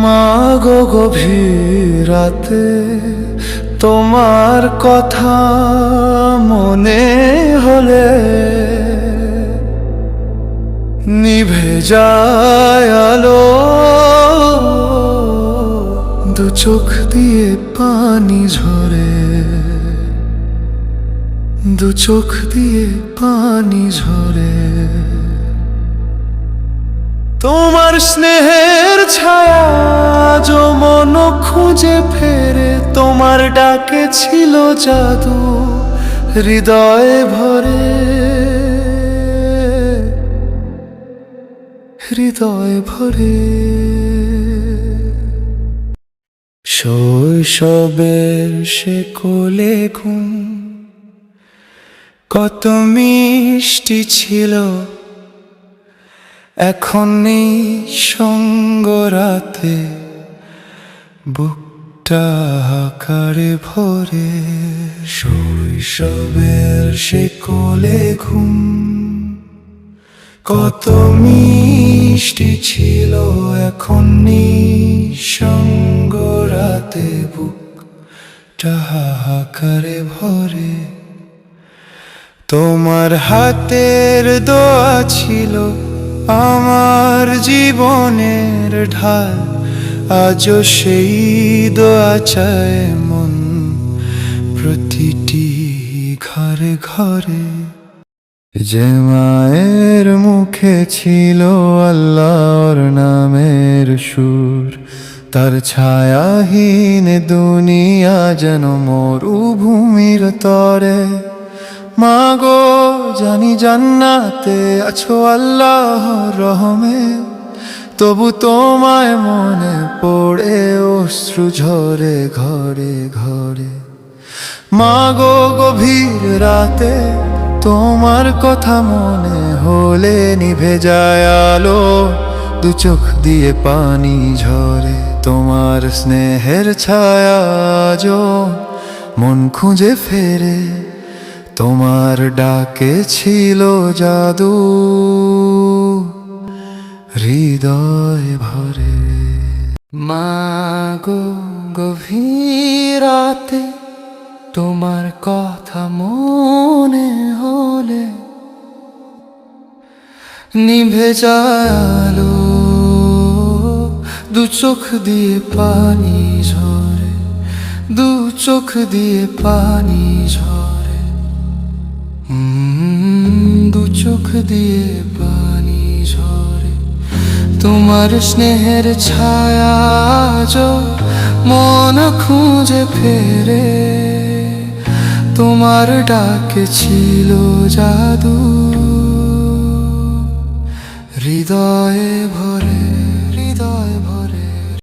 মাগো গভীর রাতে তোমার কথা মনে হলে নিভে যায় আলো, দু চোখ দিয়ে পানি ঝরে, দু চোখ দিয়ে পানি ঝরে। তোমার স্নেহের ছায়া যো মন খুঁজে ফেরে, তোমার ডাকে ছিল জাদু হৃদয়ে ভরে, হৃদয় ভরে। শৈশবের সে কোলে ঘুম কত মিষ্টি ছিল, এখন নেই সঙ্গ রাতে, বুকটা হাহাকারে ভরে। শৈশবের সে কোলে ঘুম কত মিষ্টি ছিল, এখন নেই সঙ্গ রাতে, বুকটা হাহাকারে ভরে। তোমার হাতের দোয়া ছিল আমার জীবনের ঢাল, আজও সেই দোয়া চায় মন প্রতিটি ঘরে ঘরে। যে মায়ের মুখে ছিল আল্লাহর নামের সুর, তার ছায়াহীন দুনিয়া যেন মরুভূমির তরে। মাগো জানি জান্নাতে আছো আল্লাহর রহমে, তবু তোমায় মনে পড়ে অশ্রু ঝরে ঘরে ঘরে। মাগো গভীর রাতে তোমার কথা মনে হলে নিভে যায় আলো, দু চোখ দিয়ে পানি ঝরে। তোমার স্নেহের ছায়া যো মন খুঁজে ফেরে, তোমার ডাকে ছিল জাদু হৃদয় ভরে। মাগো গভীর রাতে তোমার কথা মনে হলে নিভে যায় আলো, দু চোখ দিয়ে পানি ঝরে, দু চোখ দিয়ে পানি ঝরে, দু চোখ দিয়ে পানি ঝরে। তোমার স্নেহের ছায়া যো মন খুঁজে ফেরে, তোমার ডাকে ছিল জাদু হৃদয়ে ভরে, হৃদয় ভরে।